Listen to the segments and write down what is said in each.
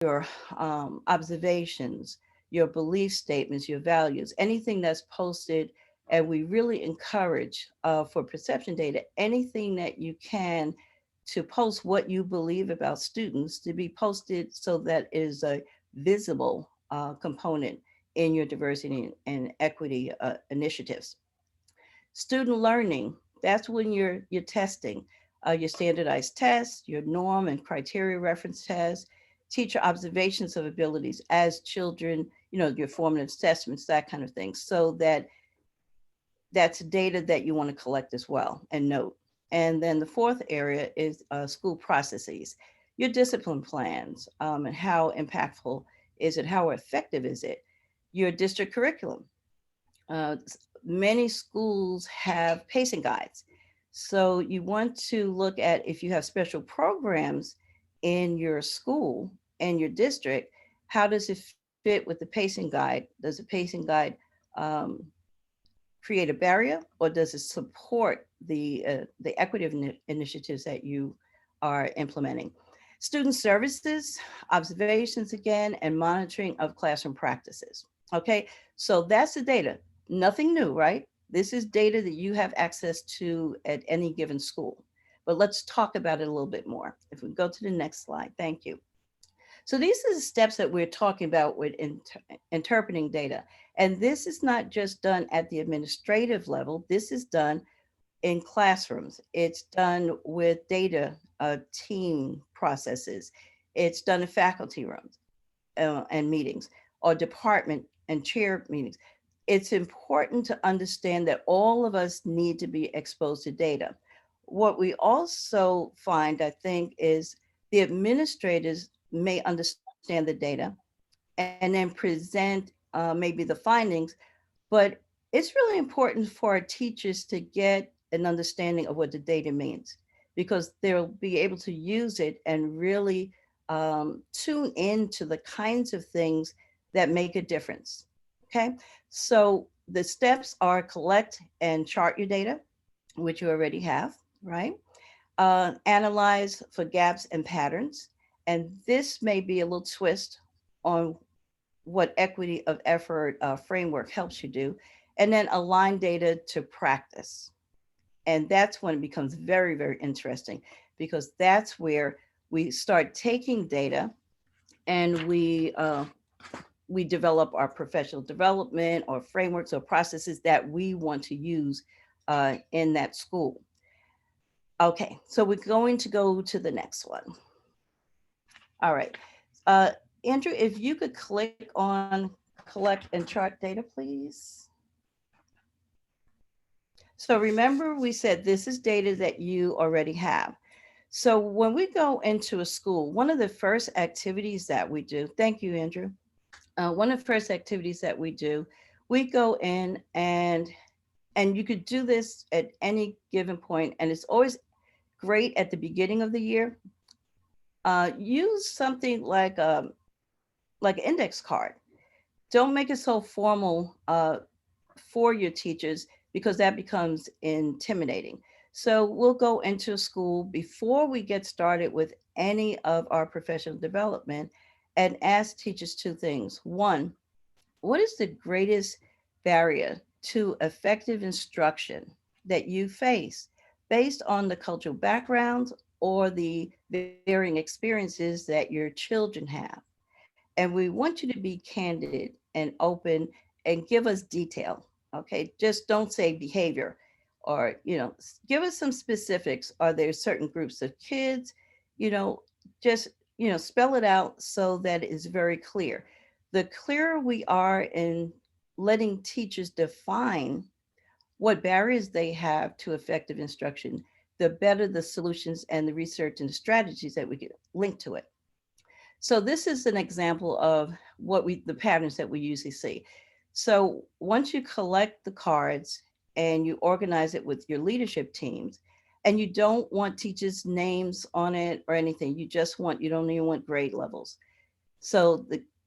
your observations, your belief statements, your values, anything that's posted. And we really encourage for perception data, anything that you can to post what you believe about students to be posted so that is a visible component in your diversity and equity initiatives. Student learning, that's when you're testing your standardized tests, your norm and criteria reference tests, teacher observations of abilities as children, your formative assessments, that kind of thing. So that's data that you want to collect as well and note. And then the fourth area is school processes, your discipline plans, and how impactful is it, how effective is it, your district curriculum. uh, Many schools have pacing guides. So you want to look at if you have special programs in your school and your district, how does it fit with the pacing guide? Does the pacing guide um, create a barrier, or does it support the equity initiatives that you are implementing? Student services, observations again, and monitoring of classroom practices. Okay, so that's the data. Nothing new, right? This is data that you have access to at any given school. But let's talk about it a little bit more. If we go to the next slide, thank you. So these are the steps that we're talking about with interpreting data. And this is not just done at the administrative level, this is done in classrooms. It's done with data team processes. It's done in faculty rooms and meetings or department and chair meetings. It's important to understand that all of us need to be exposed to data. What we also find, I think, is the administrators may understand the data and then present maybe the findings, but it's really important for our teachers to get an understanding of what the data means because they'll be able to use it and really tune into the kinds of things that make a difference. Okay, so the steps are collect and chart your data, which you already have, right? Analyze for gaps and patterns. And this may be a little twist on what equity of effort framework helps you do, and then align data to practice. And that's when it becomes very, very interesting because that's where we start taking data and we develop our professional development or frameworks or processes that we want to use in that school. Okay, so we're going to go to the next one. All right. Uh, Andrew, if you could click on collect and chart data, please. So remember, we said this is data that you already have. So when we go into a school, one of the first activities that we do, thank you, Andrew. One of the first activities that we do, we go in and you could do this at any given point, and it's always great at the beginning of the year. Use something like an index card. Don't make it so formal for your teachers because that becomes intimidating. So we'll go into a school before we get started with any of our professional development and ask teachers two things. One, what is the greatest barrier to effective instruction that you face based on the cultural backgrounds or the varying experiences that your children have? And we want you to be candid and open and give us detail. Okay, just don't say behavior or give us some specifics. Are there certain groups of kids? you know just spell it out so that it's very clear. The clearer we are in letting teachers define what barriers they have to effective instruction, the better the solutions and the research and the strategies that we can link to it. So this is an example of the patterns that we usually see. So once you collect the cards and you organize it with your leadership teams, and you don't want teachers' names on it or anything, you don't even want grade levels. So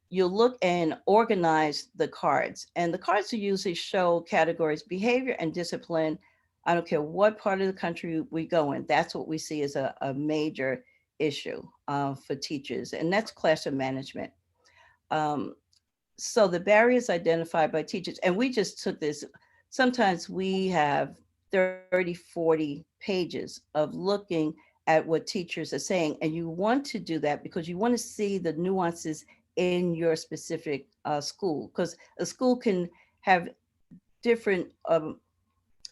you look and organize the cards, and the cards usually show categories: behavior and discipline. I don't care what part of the country we go in. That's what we see as a major issue for teachers, and that's classroom management. Um, so the barriers identified by teachers, and we just took this, sometimes we have 30, 40 pages of looking at what teachers are saying, and you want to do that because you want to see the nuances in your specific school, because a school can have different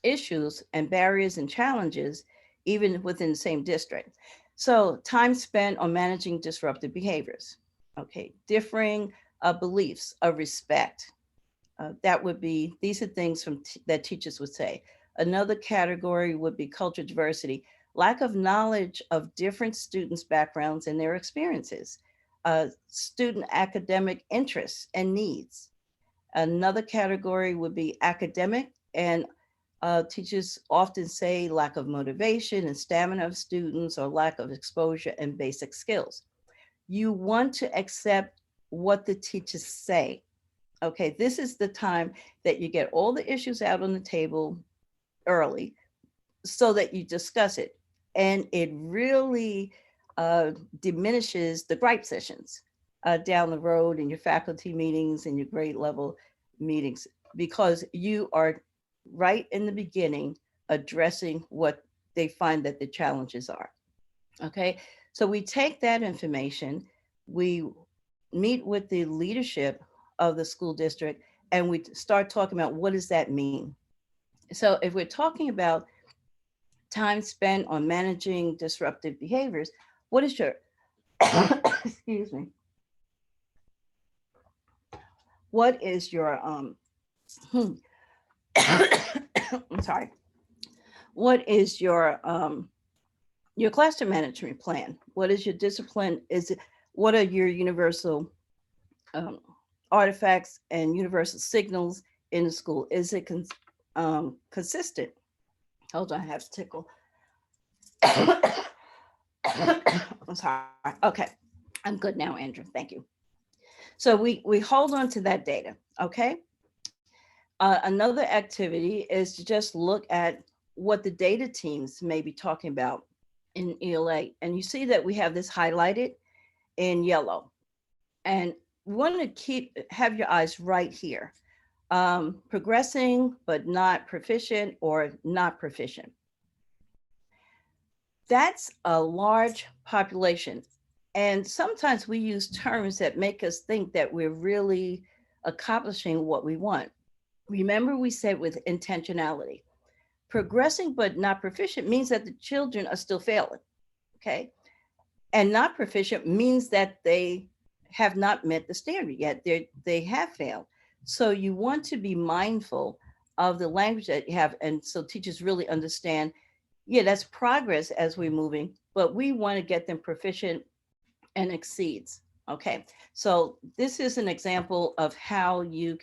issues and barriers and challenges even within the same district. So time spent on managing disruptive behaviors, okay, differing beliefs of respect. That would be, these are things that teachers would say. Another category would be cultural diversity, lack of knowledge of different students' backgrounds and their experiences, student academic interests and needs. Another category would be academic, and teachers often say lack of motivation and stamina of students or lack of exposure and basic skills. You want to accept what the teachers say. Okay, this is the time that you get all the issues out on the table early so that you discuss it. And it really diminishes the gripe sessions down the road in your faculty meetings and your grade level meetings, because you are right in the beginning addressing what they find that the challenges are. Okay, so we take that information, we meet with the leadership of the school district, and we start talking about what does that mean. So if we're talking about time spent on managing disruptive behaviors, what is your excuse me, what is your I'm sorry, what is your classroom management plan? What is your discipline? Is it, what are your universal um, artifacts and universal signals in the school? Is it consistent? Hold on, I have to tickle. I'm sorry. Okay, I'm good now, Andrew. Thank you. So we hold on to that data. Okay. Another activity is to just look at what the data teams may be talking about in ELA, and you see that we have this highlighted in yellow, and we want to keep have your eyes right here. Progressing but not proficient or not proficient. That's a large population. And sometimes we use terms that make us think that we're really accomplishing what we want. Remember, we said with intentionality, progressing but not proficient means that the children are still failing. Okay. And not proficient means that they have not met the standard yet. They have failed. So you want to be mindful of the language that you have. And so teachers really understand, yeah, that's progress as we're moving, but we want to get them proficient and exceeds. Okay. So this is an example of how you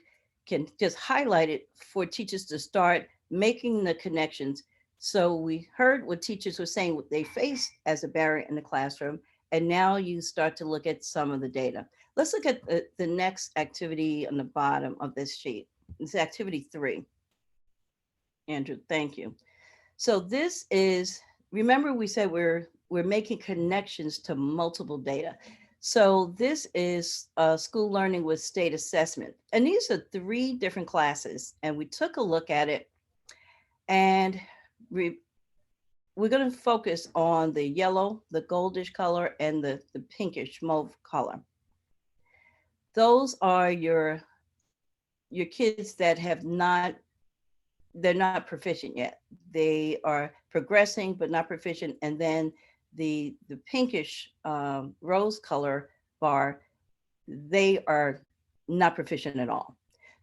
can just highlight it for teachers to start making the connections. So we heard what teachers were saying, what they faced as a barrier in the classroom, and now you start to look at some of the data. Let's look at the next activity on the bottom of this sheet. It's activity 3. Andrew, thank you. So this is, remember we said we're making connections to multiple data. So this is school learning with state assessment. And these are 3 different classes. And we took a look at it, and we're going to focus on the yellow, the goldish color, and the pinkish mauve color. Those are your kids that have not, they're not proficient yet. They are progressing but not proficient. And then the pinkish rose color bar, they are not proficient at all.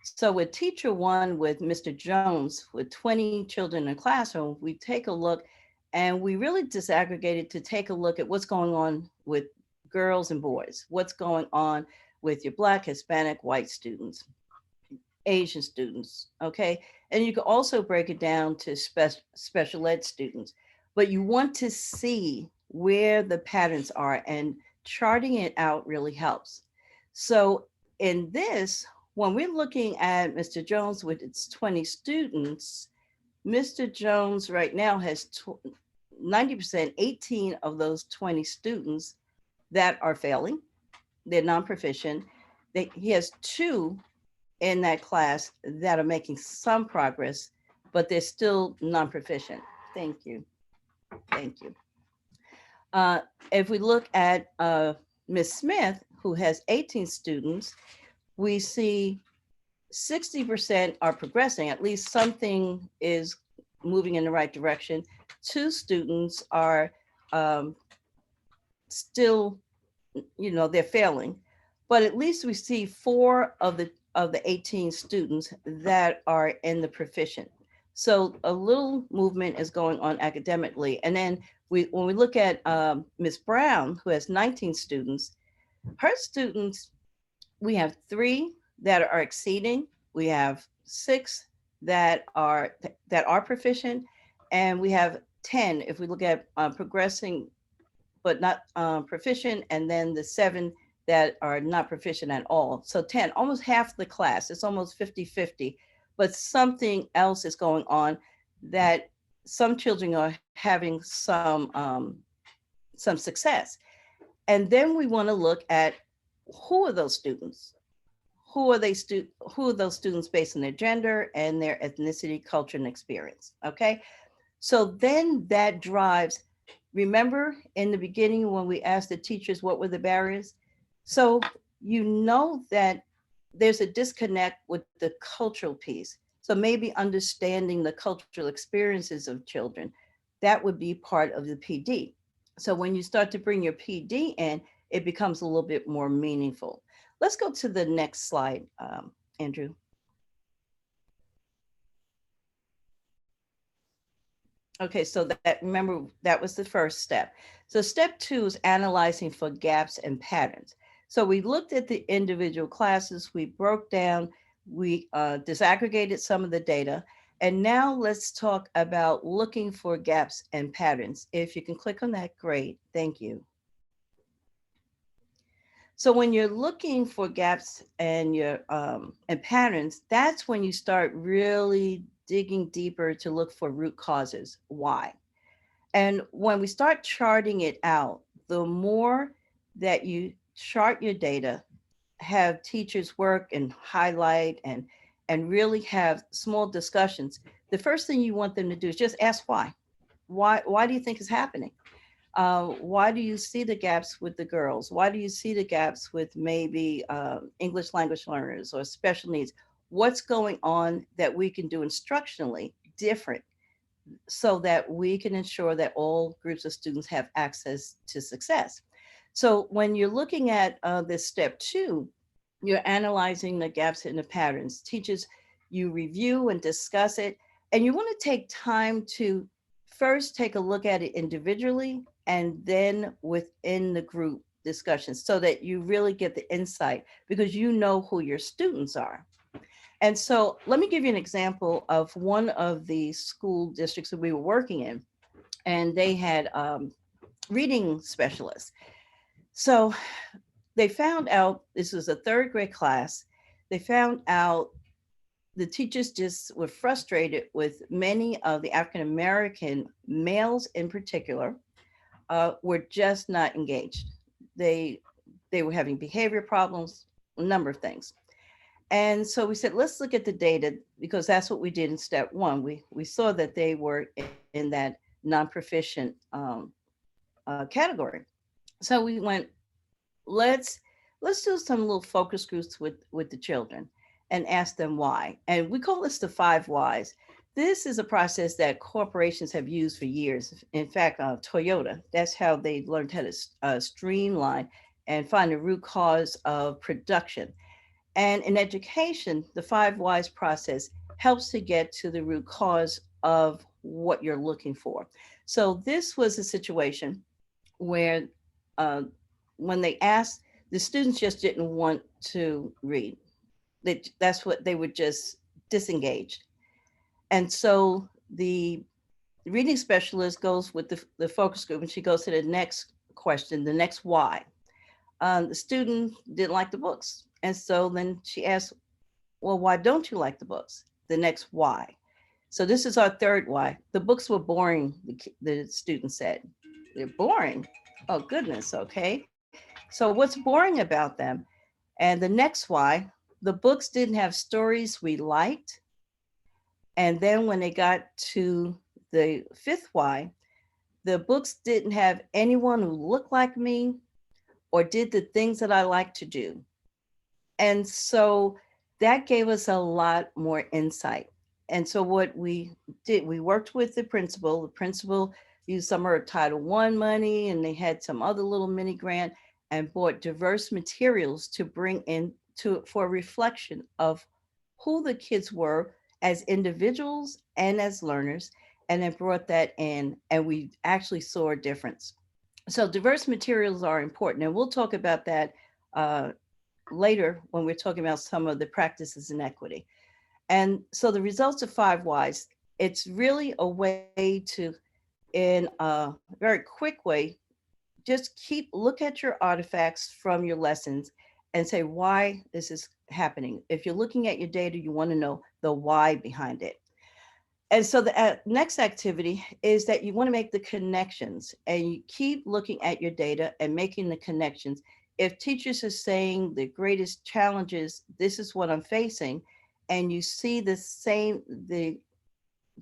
So with teacher 1, with Mr. Jones, with 20 children in a classroom, we take a look, and we really disaggregated to take a look at what's going on with girls and boys, what's going on with your Black, Hispanic, white students, Asian students, okay? And you can also break it down to special ed students, but you want to see where the patterns are, and charting it out really helps. So in this, when we're looking at Mr. Jones with its 20 students, Mr. Jones right now has 90%, 18 of those 20 students that are failing, they're non-proficient. He has two in that class that are making some progress, but they're still non-proficient. Thank you. Thank you. Uh, if we look at Ms. Smith, who has 18 students, we see 60% are progressing. At least something is moving in the right direction. Two students are um, still, they're failing, but at least we see four of the 18 students that are in the proficient. So a little movement is going on academically. And then when we look at Ms. Brown, who has 19 students, her students, we have three that are exceeding, we have six that are proficient, and we have 10 if we look at progressing but not proficient, and then the seven that are not proficient at all. So 10, almost half the class. It's almost 50-50. But something else is going on, that some children are having some success. And then we want to look at who are those students? Who are those students based on their gender and their ethnicity, culture, and experience? Okay. So then that drives, remember in the beginning when we asked the teachers what were the barriers? So you know that there's a disconnect with the cultural piece. So maybe understanding the cultural experiences of children, that would be part of the PD. So when you start to bring your PD in, it becomes a little bit more meaningful. Let's go to the next slide, Andrew. Okay, so that, remember, that was the first step. So step two is analyzing for gaps and patterns. So we looked at the individual classes, we broke down, we disaggregated some of the data, and now let's talk about looking for gaps and patterns. If you can click on that, great, thank you. So when you're looking for gaps and patterns, that's when you start really digging deeper to look for root causes. Why? And when we start charting it out, the more that you chart your data, have teachers work and highlight and really have small discussions, the first thing you want them to do is just ask why. Why do you think is happening? Why do you see the gaps with the girls? Why do you see the gaps with maybe English language learners or special needs? What's going on that we can do instructionally different so that we can ensure that all groups of students have access to success? So when you're looking at this step two, you're analyzing the gaps in the patterns. Teachers, you review and discuss it, and you want to take time to first take a look at it individually and then within the group discussions so that you really get the insight because you know who your students are. And so let me give you an example of one of the school districts that we were working in, and they had reading specialists. So they found out, this was a third grade class, they found out the teachers just were frustrated with many of the African American males in particular were just not engaged. They they were having behavior problems, a number of things. And so we said, let's look at the data because that's what we did in step one. We saw that they were in that non-proficient category. So we went, let's let's do some little focus groups with the children and ask them why. And we call this the five whys. This is a process that corporations have used for years. In fact, Toyota, that's how they learned how to streamline and find the root cause of production. And in education, the five whys process helps to get to the root cause of what you're looking for. So this was a situation where uh, when they asked, the students just didn't want to read. That's what they were just disengaged. And so the reading specialist goes with the focus group and she goes to the next question, the next why. The student didn't like the books. And so then she asked, well, why don't you like the books? The next why. So this is our third why. The books were boring, the student said. They're boring. Oh, goodness. Okay. So what's boring about them? And the next why, the books didn't have stories we liked. And then when they got to the fifth why, the books didn't have anyone who looked like me or did the things that I like to do. And so that gave us a lot more insight. And so what we did, we worked with the principal. The principal used some of her Title One money, and they had some other little mini grant, and bought diverse materials to bring in to for reflection of who the kids were as individuals and as learners, and then brought that in, and we actually saw a difference. So diverse materials are important, and we'll talk about that uh, later when we're talking about some of the practices in equity. And so the results of five whys, it's really a way to, in a very quick way, just look at your artifacts from your lessons and say why this is happening. If you're looking at your data, you want to know the why behind it. And so the next activity is that you want to make the connections, and you keep looking at your data and making the connections. If teachers are saying the greatest challenges, this is what I'm facing, and you see the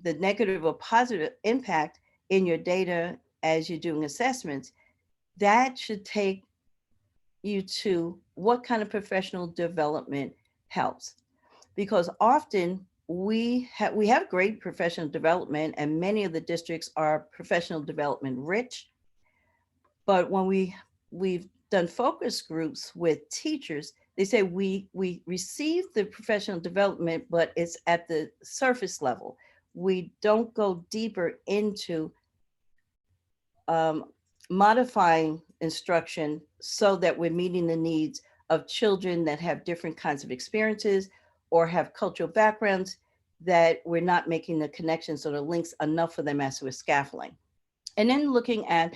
negative or positive impact in your data as you're doing assessments, that should take you to what kind of professional development helps. Because often we have great professional development, and many of the districts are professional development rich. But when we've done focus groups with teachers, they say we receive the professional development, but it's at the surface level. We don't go deeper into um, modifying instruction so that we're meeting the needs of children that have different kinds of experiences or have cultural backgrounds, that we're not making the connections or the links enough for them as we're scaffolding. And then looking at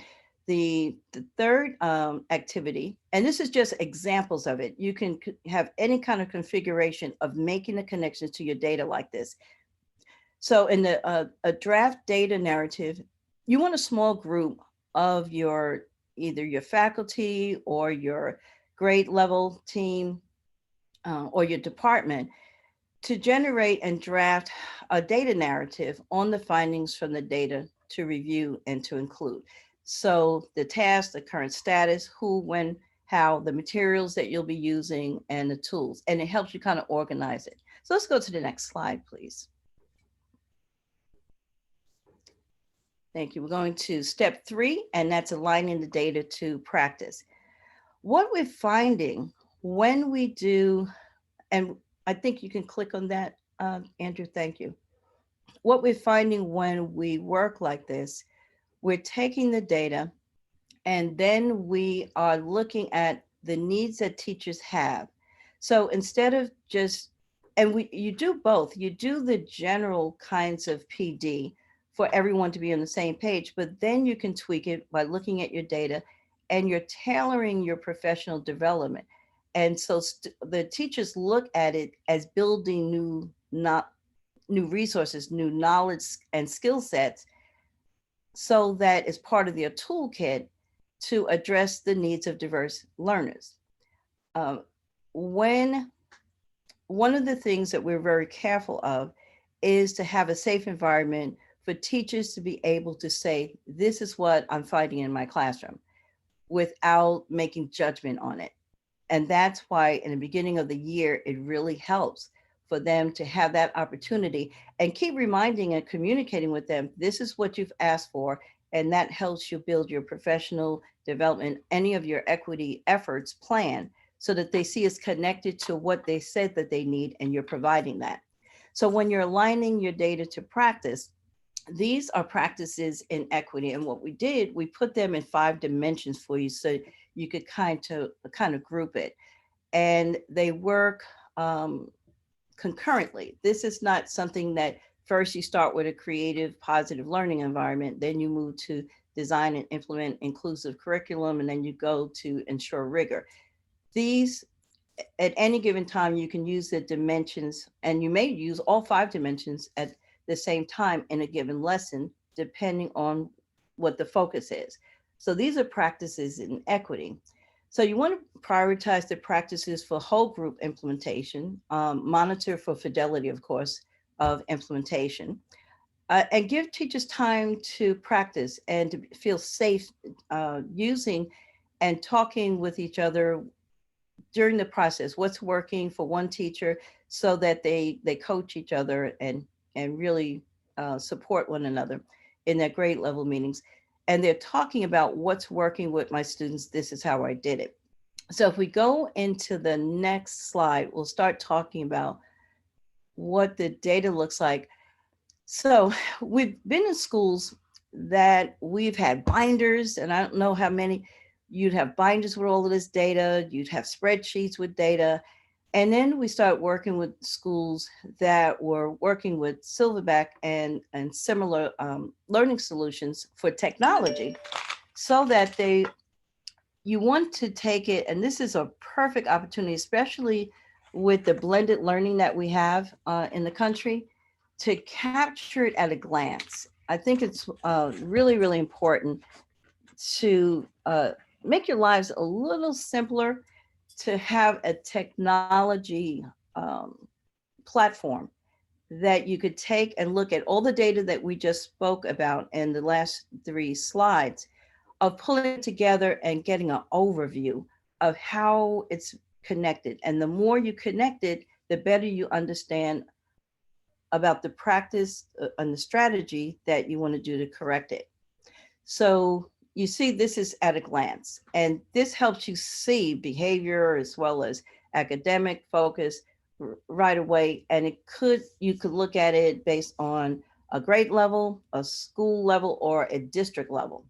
the third activity, and this is just examples of it. You can have any kind of configuration of making the connections to your data like this. So in a draft data narrative, you want a small group of your either your faculty or your grade level team or your department to generate and draft a data narrative on the findings from the data to review and to include. So the task, the current status, who, when, how, the materials that you'll be using, and the tools. And it helps you kind of organize it. So let's go to the next slide, please. Thank you. We're going to step 3, and that's aligning the data to practice. What we're finding when we do, and I think you can click on that, Andrew, thank you. What we're finding when we work like this, we're taking the data and then we are looking at the needs that teachers have. So instead of just, and you do both, you do the general kinds of PD for everyone to be on the same page, but then you can tweak it by looking at your data and you're tailoring your professional development. And so the teachers look at it as building not new resources, new knowledge and skill sets, so that is part of their toolkit to address the needs of diverse learners. Um, when one of the things that we're very careful of is to have a safe environment for teachers to be able to say, this is what I'm finding in my classroom, without making judgment on it. And that's why in the beginning of the year, it really helps for them to have that opportunity and keep reminding and communicating with them, this is what you've asked for. And that helps you build your professional development, any of your equity efforts plan, so that they see it's connected to what they said that they need and you're providing that. So when you're aligning your data to practice, these are practices in equity. And what we did, we put them in 5 dimensions for you so you could kind of group it. And they work concurrently. This is not something that first you start with a creative, positive learning environment, then you move to design and implement inclusive curriculum, and then you go to ensure rigor. These, at any given time, you can use the dimensions, and you may use all 5 dimensions the same time in a given lesson, depending on what the focus is. So these are practices in equity. So you want to prioritize the practices for whole group implementation, monitor for fidelity, of course, of implementation, and give teachers time to practice and to feel safe using and talking with each other during the process. What's working for one teacher, so that they coach each other and really support one another in their grade level meetings. And they're talking about what's working with my students. This is how I did it. So if we go into the next slide, we'll start talking about what the data looks like. So we've been in schools that we've had binders, and I don't know how many. You'd have binders with all of this data, you'd have spreadsheets with data. And then we started working with schools that were working with Silverback and similar learning solutions for technology, so that you want to take it, and this is a perfect opportunity, especially with the blended learning that we have in the country, to capture it at a glance. I think it's really, really important to make your lives a little simpler, to have a technology platform that you could take and look at all the data that we just spoke about in the last 3 slides, of pulling it together and getting an overview of how it's connected. And the more you connect it, the better you understand about the practice and the strategy that you want to do to correct it. So you see, this is at a glance, and this helps you see behavior as well as academic focus right away. And you could look at it based on a grade level, a school level, or a district level.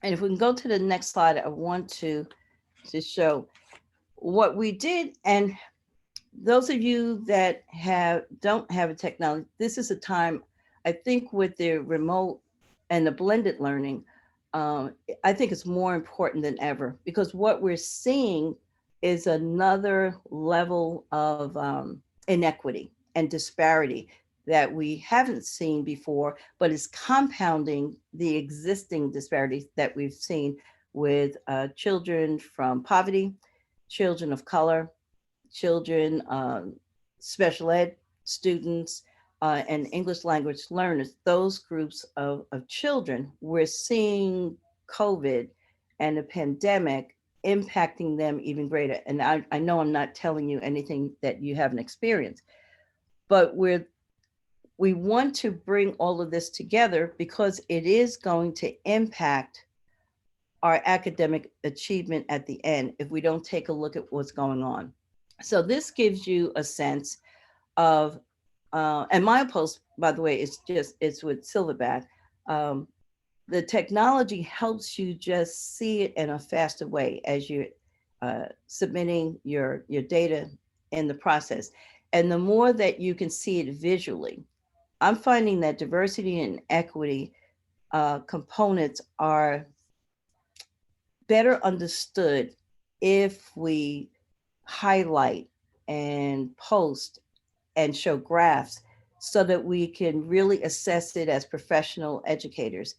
And if we can go to the next slide, I want to show what we did. And those of you that don't have a technology, this is a time, I think, with the remote and the blended learning, I think it's more important than ever, because what we're seeing is another level of inequity and disparity that we haven't seen before, but is compounding the existing disparities that we've seen with children from poverty, children of color, children, special ed students, and English language learners. Those groups of children, we're seeing COVID and the pandemic impacting them even greater. And I know I'm not telling you anything that you haven't experienced, but we want to bring all of this together because it is going to impact our academic achievement at the end if we don't take a look at what's going on. So this gives you a sense of, and my post, by the way, it's with Silverback. The technology helps you just see it in a faster way as you're submitting your data in the process. And the more that you can see it visually, I'm finding that diversity and equity components are better understood if we highlight and post and show graphs, so that we can really assess it as professional educators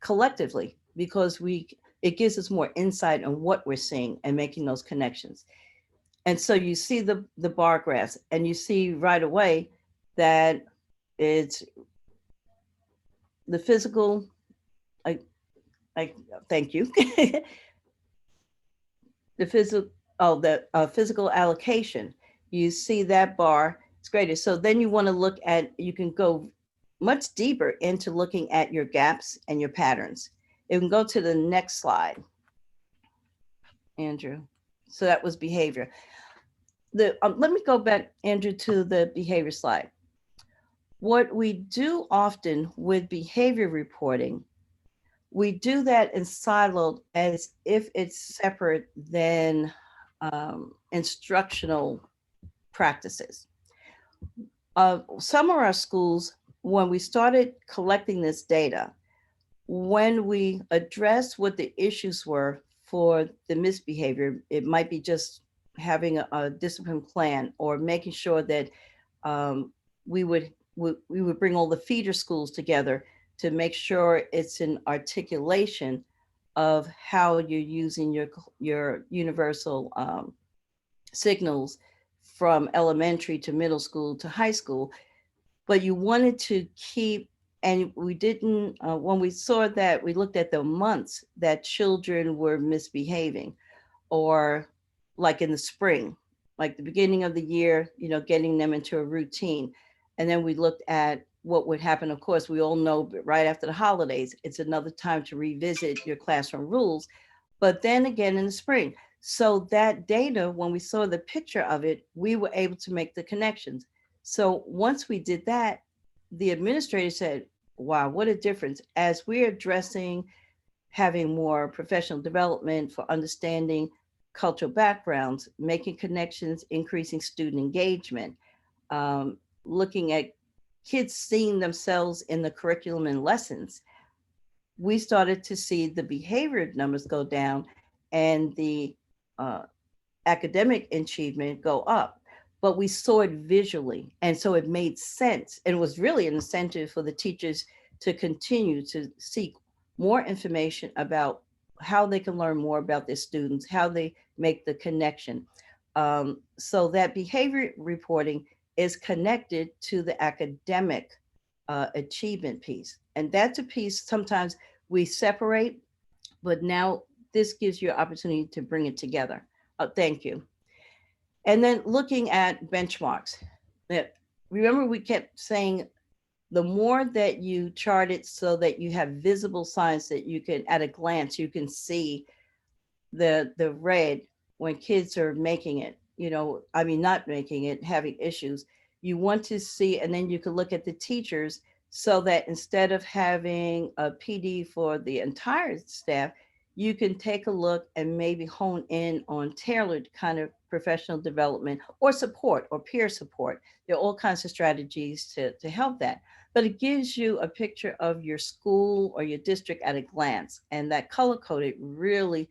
collectively, because it gives us more insight on what we're seeing and making those connections. And so you see the bar graphs, and you see right away that it's the physical. I thank you. The physical allocation. You see that bar, it's greater. So then you want to look at, you can go much deeper into looking at your gaps and your patterns. You can go to the next slide, Andrew. So that was behavior. Let me go back, Andrew, to the behavior slide. What we do often with behavior reporting, we do that in siloed as if it's separate than instructional practices. Some of our schools, when we started collecting this data, when we addressed what the issues were for the misbehavior, it might be just having a discipline plan, or making sure that we would we would bring all the feeder schools together to make sure it's an articulation of how you're using your universal signals from elementary to middle school to high school. But you wanted to keep, and we didn't, when we saw that, we looked at the months that children were misbehaving, or like in the spring, like the beginning of the year, getting them into a routine. And then we looked at what would happen. Of course, we all know right after the holidays, it's another time to revisit your classroom rules, but then again in the spring. So that data, when we saw the picture of it, we were able to make the connections. So once we did that, the administrator said, wow, what a difference. As we're addressing having more professional development for understanding cultural backgrounds, making connections, increasing student engagement, looking at kids seeing themselves in the curriculum and lessons, we started to see the behavior numbers go down and the uh, academic achievement go up. But we saw it visually. And so it made sense. And it was really an incentive for the teachers to continue to seek more information about how they can learn more about their students, how they make the connection. So that behavior reporting is connected to the academic achievement piece. And that's a piece sometimes we separate, but now this gives you an opportunity to bring it together. Thank you. And then looking at benchmarks. That, remember, we kept saying the more that you chart it so that you have visible signs that you can, at a glance, you can see the red when kids are making it, I mean, not making it, having issues. You want to see, and then you can look at the teachers so that instead of having a PD for the entire staff, you can take a look and maybe hone in on tailored kind of professional development or support or peer support. There are all kinds of strategies to help that. But it gives you a picture of your school or your district at a glance. And that color coded really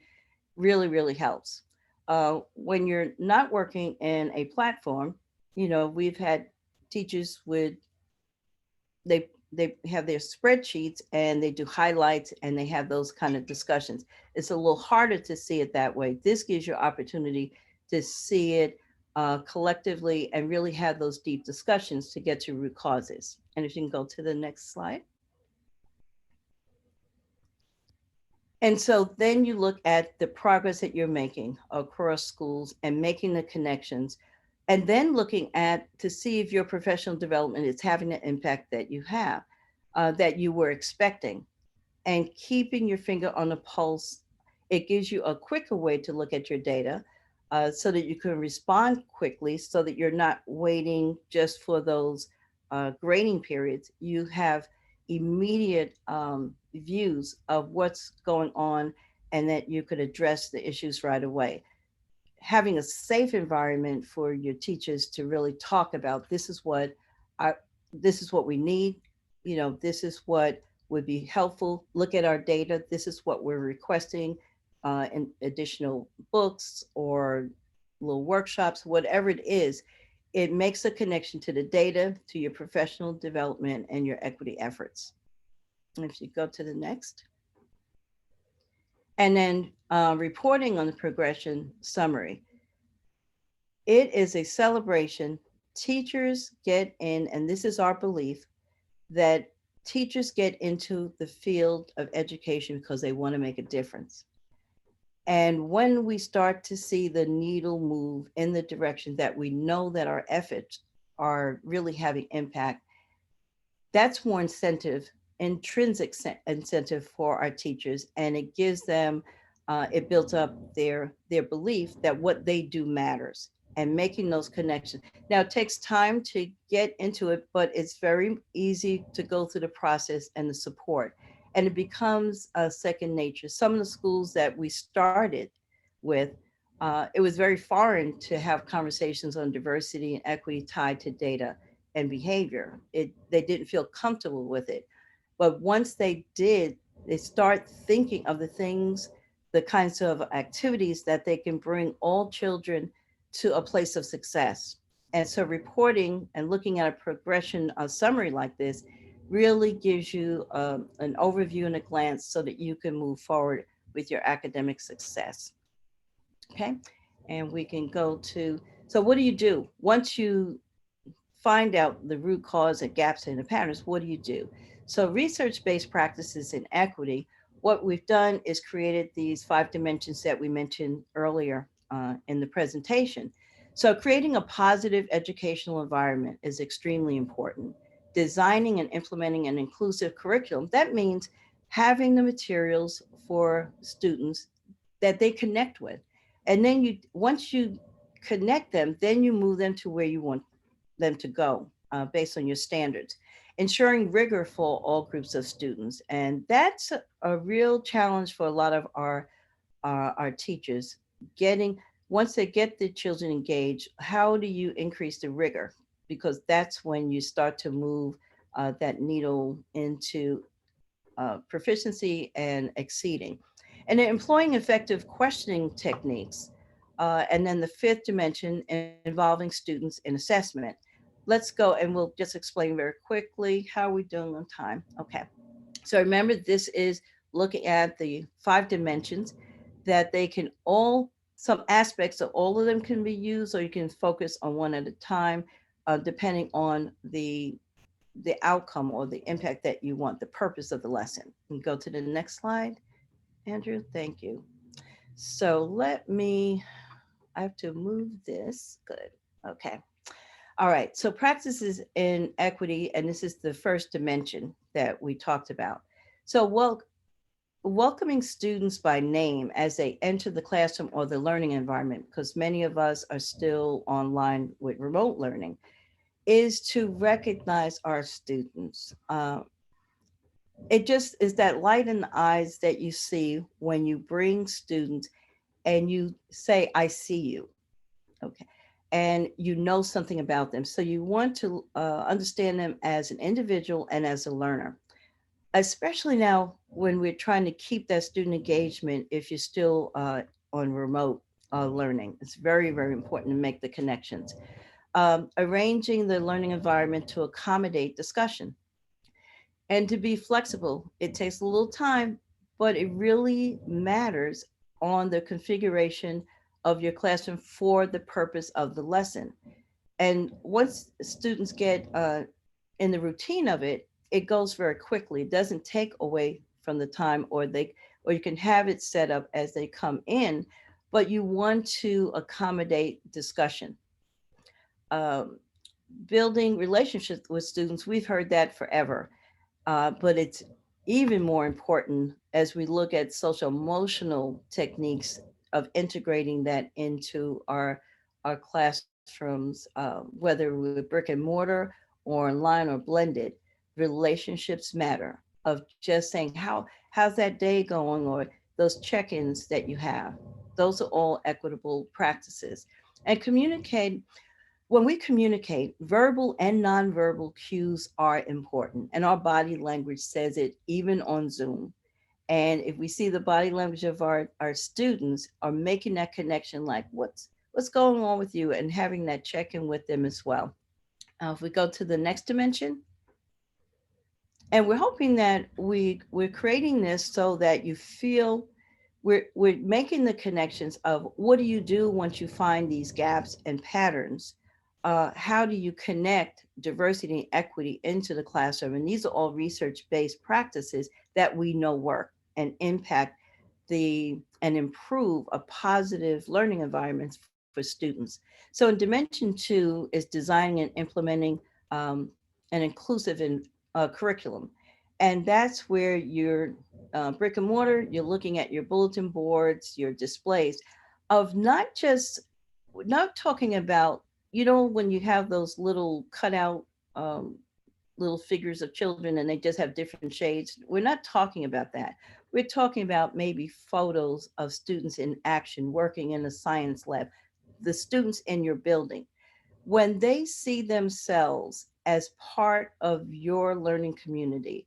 really helps. When you're not working in a platform, we've had teachers with they have their spreadsheets and they do highlights and they have those kind of discussions. It's a little harder to see it that way. This gives you opportunity to see it collectively and really have those deep discussions to get to root causes. And if you can go to the next slide. And so then you look at the progress that you're making across schools and making the connections, and then looking at to see if your professional development is having the impact that you have, that you were expecting, and keeping your finger on the pulse. It gives you a quicker way to look at your data so that you can respond quickly so that you're not waiting just for those grading periods. You have immediate views of what's going on and that you could address the issues right away. Having a safe environment for your teachers to really talk about I, this is what we need, this is what would be helpful. Look at our data. This is what we're requesting in additional books or little workshops, whatever it is. It makes a connection to the data, to your professional development and your equity efforts. And if you go to the next. And then reporting on the progression summary. It is a celebration. Teachers get in, and this is our belief, that teachers get into the field of education because they want to make a difference. And when we start to see the needle move in the direction that we know that our efforts are really having impact, that's more intrinsic incentive for our teachers, and it gives them, it builds up their belief that what they do matters and making those connections. Now it takes time to get into it, but it's very easy to go through the process and the support, and it becomes a second nature. Some of the schools that we started with, it was very foreign to have conversations on diversity and equity tied to data and behavior. They didn't feel comfortable with it. But once they did, they start thinking of the things, the kinds of activities that they can bring all children to a place of success. And so reporting and looking at a progression, a summary like this really gives you an overview and a glance so that you can move forward with your academic success. Okay. And we can go to, so what do you do once you find out the root cause and gaps in the patterns? What do you do? So research-based practices in equity, what we've done is created these 5 dimensions that we mentioned earlier in the presentation. So creating a positive educational environment is extremely important. Designing and implementing an inclusive curriculum, that means having the materials for students that they connect with. And then once you connect them, then you move them to where you want them to go based on your standards. Ensuring rigor for all groups of students. And that's a real challenge for a lot of our teachers. Getting, once they get the children engaged, how do you increase the rigor? Because that's when you start to move that needle into proficiency and exceeding. And then employing effective questioning techniques. And then the 5th dimension, involving students in assessment. Let's go and we'll just explain very quickly how are we doing on time. Okay. So remember, this is looking at the 5 dimensions that they can all, some aspects of all of them can be used, or you can focus on one at a time, depending on the outcome or the impact that you want, the purpose of the lesson. And go to the next slide, Andrew. Thank you. So let me, I have to move this. Good. Okay. All right. So practices in equity, and this is the 1st dimension that we talked about. So welcoming students by name as they enter the classroom or the learning environment, because many of us are still online with remote learning, is to recognize our students. It just is that light in the eyes that you see when you bring students and you say, I see you. Okay. And you know something about them. So you want to understand them as an individual and as a learner, especially now when we're trying to keep that student engagement if you're still on remote learning. It's very, very important to make the connections. Arranging the learning environment to accommodate discussion and to be flexible. It takes a little time, but it really matters on the configuration of your classroom for the purpose of the lesson. And once students get in the routine of it, it goes very quickly. It doesn't take away from the time, or you can have it set up as they come in, but you want to accommodate discussion. Um, Building relationships with students, we've heard that forever, but it's even more important as we look at social emotional techniques of integrating that into our classrooms, whether with brick and mortar or online or blended. Relationships matter. Of just saying how's that day going, or those check-ins that you have. Those are all equitable practices. And communicate, when we communicate, verbal and nonverbal cues are important, and our body language says it even on Zoom. And if we see the body language of our students are making that connection, like what's going on with you, and having that check in with them as well. If we go to the next dimension, and we're hoping that we're creating this so that you feel we're making the connections of what do you do once you find these gaps and patterns. How do you connect diversity and equity into the classroom? And these are all research-based practices that we know work and impact and improve a positive learning environment for students. So in dimension 2 is designing and implementing um, an inclusive curriculum. And that's where your brick and mortar, you're looking at your bulletin boards, your displays of not talking about, when you have those little cutout um, little figures of children and they just have different shades. We're not talking about that. We're talking about maybe photos of students in action working in a science lab, the students in your building. When they see themselves as part of your learning community,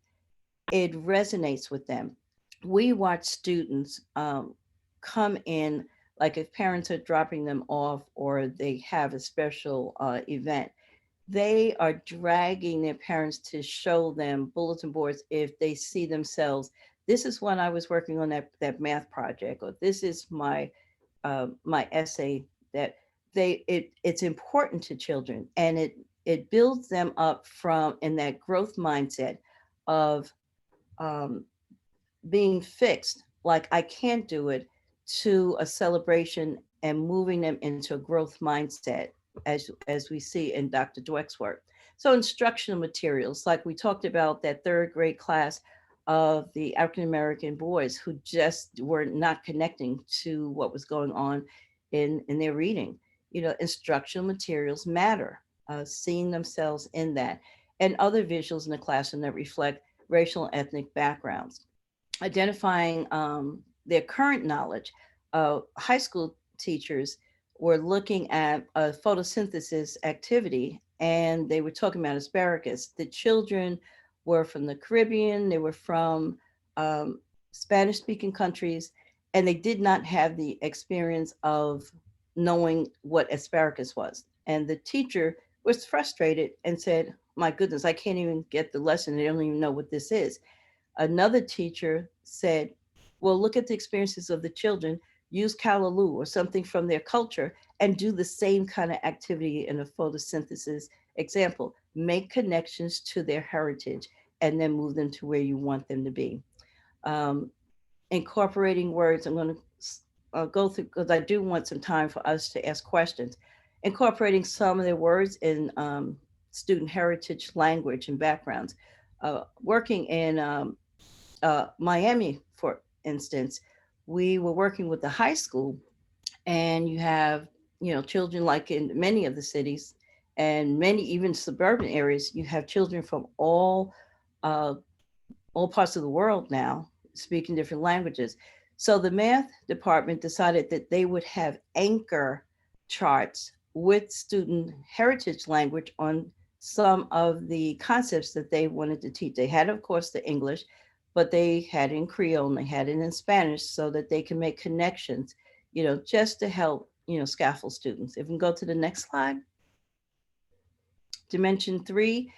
it resonates with them. We watch students come in Like if parents are dropping them off or they have a special event, they are dragging their parents to show them bulletin boards if they see themselves. This is when I was working on that math project, or this is my essay. That it's important to children, and it builds them up from in that growth mindset of um, being fixed, like I can't do it, to a celebration and moving them into a growth mindset, as we see in Dr. Dweck's work. So instructional materials, like we talked about that third grade class of the African American boys who just were not connecting to what was going on in their reading. Instructional materials matter, seeing themselves in that, and other visuals in the classroom that reflect racial and ethnic backgrounds, identifying their current knowledge. High school teachers were looking at a photosynthesis activity, and they were talking about asparagus. The children were from the Caribbean, they were from um, Spanish speaking countries, and they did not have the experience of knowing what asparagus was. And the teacher was frustrated and said, "My goodness, I can't even get the lesson. They don't even know what this is." Another teacher said, "Well, look at the experiences of the children, use Callaloo or something from their culture, and do the same kind of activity in a photosynthesis example. Make connections to their heritage and then move them to where you want them to be." Um, Incorporating words, I'm going to go through because I do want some time for us to ask questions. Incorporating some of their words in student heritage language and backgrounds. Working in Miami, for instance, we were working with the high school, and you have, children like in many of the cities and many even suburban areas, you have children from uh, all parts of the world now speaking different languages. So the math department decided that they would have anchor charts with student heritage language on some of the concepts that they wanted to teach. They had, of course, the English, but they had it in Creole and they had it in Spanish so that they can make connections, just to help, scaffold students. If we can go to the next slide. Dimension three,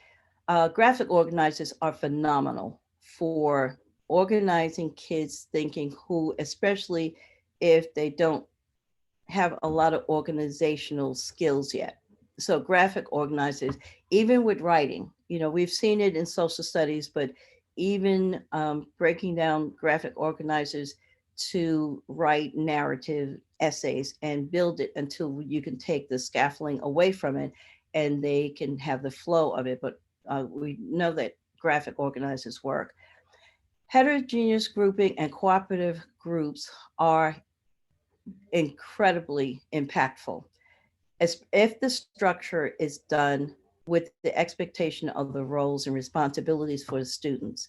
graphic organizers are phenomenal for organizing kids' thinking, who, especially if they don't have a lot of organizational skills yet. So, graphic organizers, even with writing, we've seen it in social studies, but even breaking down graphic organizers to write narrative essays and build it until you can take the scaffolding away from it and they can have the flow of it. But we know that graphic organizers work. Heterogeneous grouping and cooperative groups are incredibly impactful. As if the structure is done with the expectation of the roles and responsibilities for the students.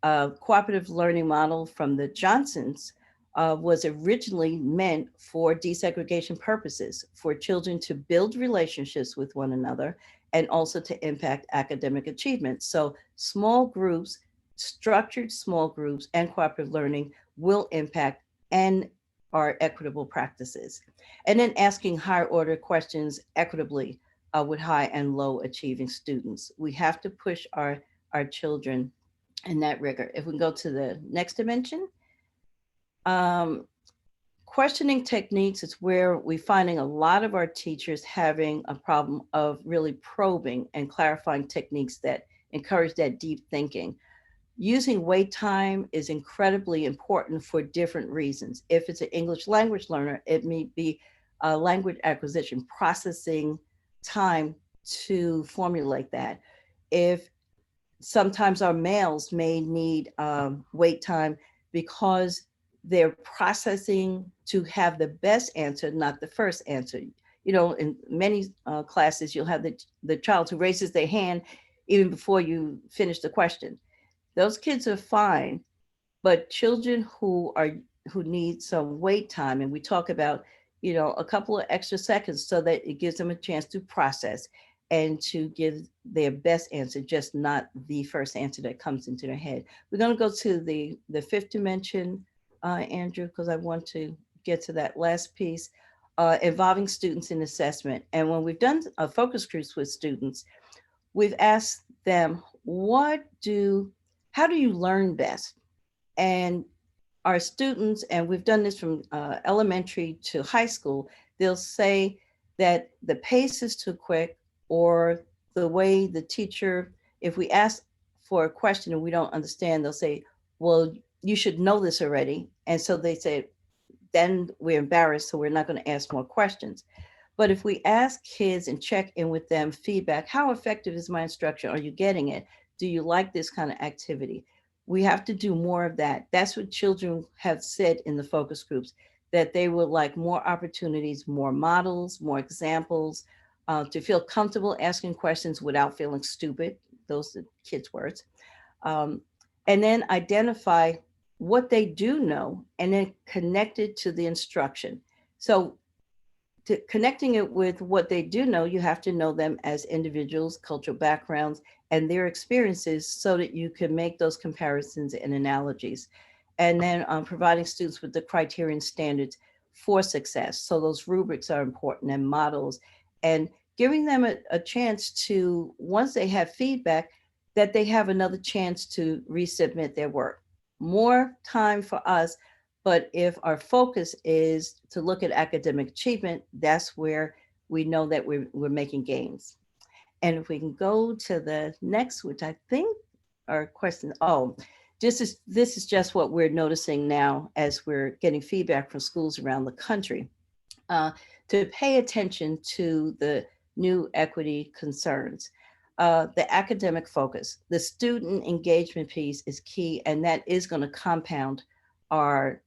Cooperative learning model from the Johnsons was originally meant for desegregation purposes, for children to build relationships with one another and also to impact academic achievement. So small groups, structured small groups, and cooperative learning will impact and are equitable practices. And then asking higher order questions equitably with high and low achieving students. We have to push our children in that rigor. If we can go to the next dimension, um, questioning techniques is where we're finding a lot of our teachers having a problem of really probing and clarifying techniques that encourage that deep thinking. Using wait time is incredibly important for different reasons. If it's an English language learner, it may be language acquisition, processing time to formulate that. If sometimes our males may need wait time because they're processing to have the best answer, not the first answer. In many classes, you'll have the child who raises their hand even before you finish the question. Those kids are fine, but children who need some wait time, and we talk about, a couple of extra seconds so that it gives them a chance to process and to give their best answer, just not the first answer that comes into their head. We're going to go to the fifth dimension, Andrew, because I want to get to that last piece, involving students in assessment. And when we've done focus groups with students, we've asked them, how do you learn best? And our students, and we've done this from elementary to high school, they'll say that the pace is too quick, or the way the teacher, if we ask for a question and we don't understand, they'll say, well, you should know this already. And so they say, then we're embarrassed, so we're not going to ask more questions. But if we ask kids and check in with them, feedback, how effective is my instruction? Are you getting it? Do you like this kind of activity? We have to do more of that. That's what children have said in the focus groups, that they would like more opportunities, more models, more examples, to feel comfortable asking questions without feeling stupid. Those are kids' words. Um, and then identify what they do know and then connect it to the instruction. So connecting it with what they do know, you have to know them as individuals, cultural backgrounds, and their experiences so that you can make those comparisons and analogies. And then providing students with the criterion standards for success. So those rubrics are important, and models, and giving them a chance to, once they have feedback, that they have another chance to resubmit their work. More time for us, but if our focus is to look at academic achievement, that's where we know that we're making gains. And if we can go to the next, which I think are questions. Oh, this is just what we're noticing now as we're getting feedback from schools around the country, uh, to pay attention to the new equity concerns. The academic focus, the student engagement piece is key, and that is going to compound our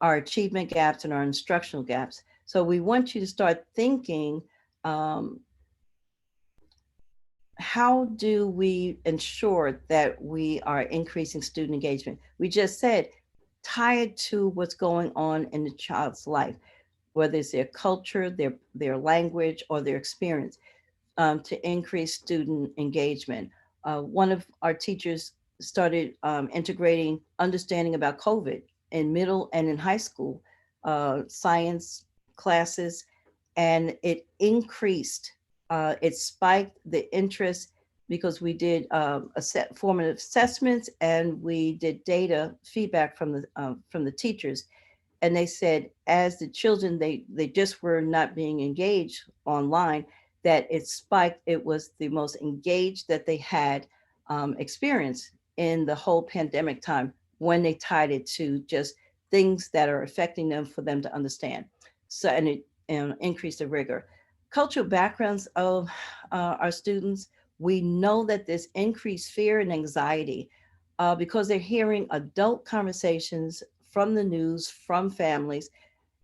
achievement gaps and our instructional gaps. So we want you to start thinking, um, how do we ensure that we are increasing student engagement? We just said, tie it to what's going on in the child's life, whether it's their culture, their language, or their experience, to increase student engagement. One of our teachers started integrating understanding about COVID in middle and in high school science classes, and it increased, it spiked the interest because we did formative assessments, and we did data feedback from the teachers, and they said as the children, they just were not being engaged online, that it spiked. It was the most engaged that they had experienced in the whole pandemic time, when they tied it to just things that are affecting them for them to understand. So, and it increased the rigor. Cultural backgrounds of our students, we know that there's increased fear and anxiety because they're hearing adult conversations from the news, from families,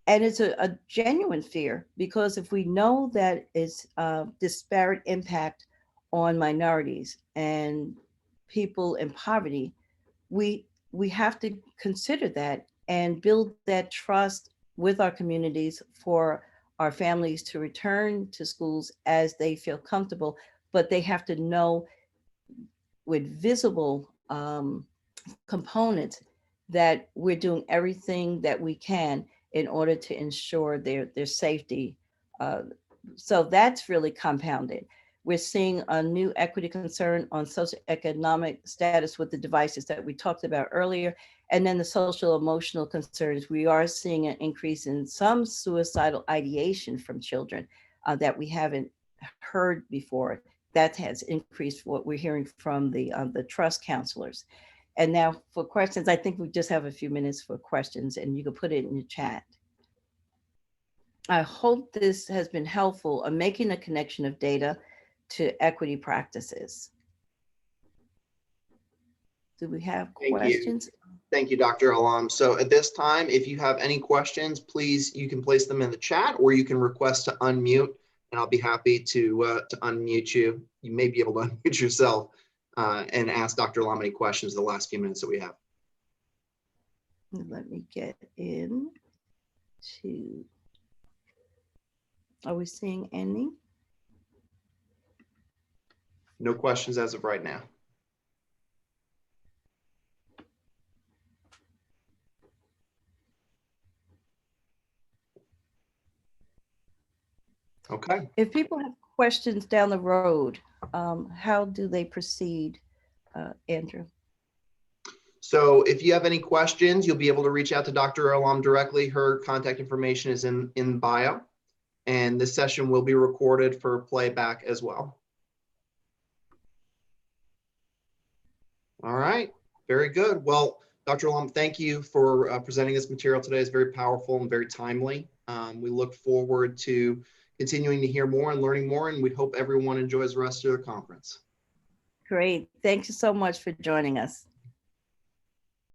and it's a genuine fear, because if we know that it's a disparate impact on minorities and people in poverty, we we have to consider that and build that trust with our communities for our families to return to schools as they feel comfortable, but they have to know with visible components that we're doing everything that we can in order to ensure their safety. Uh, so that's really compounded. We're seeing a new equity concern on socioeconomic status with the devices that we talked about earlier. And then the social emotional concerns. We are seeing an increase in some suicidal ideation from children that we haven't heard before. That has increased what we're hearing from the trust counselors. And now for questions, I think we just have a few minutes for questions, and you can put it in the chat. I hope this has been helpful in making a connection of data to equity practices. Do we have questions? Thank you, Dr. Alam. So at this time, if you have any questions, please, you can place them in the chat, or you can request to unmute, and I'll be happy to unmute you. You may be able to unmute yourself and ask Dr. Alam any questions the last few minutes that we have. Let me get in to, are we seeing any? No questions as of right now. Okay. If people have questions down the road, how do they proceed, Andrew? So if you have any questions, you'll be able to reach out to Dr. Alam directly. Her contact information is in bio, and this session will be recorded for playback as well. All right, very good. Well, Dr. Alam, thank you for presenting this material today. It's very powerful and very timely. We look forward to continuing to hear more and learning more, and we hope everyone enjoys the rest of their conference. Great. Thank you so much for joining us.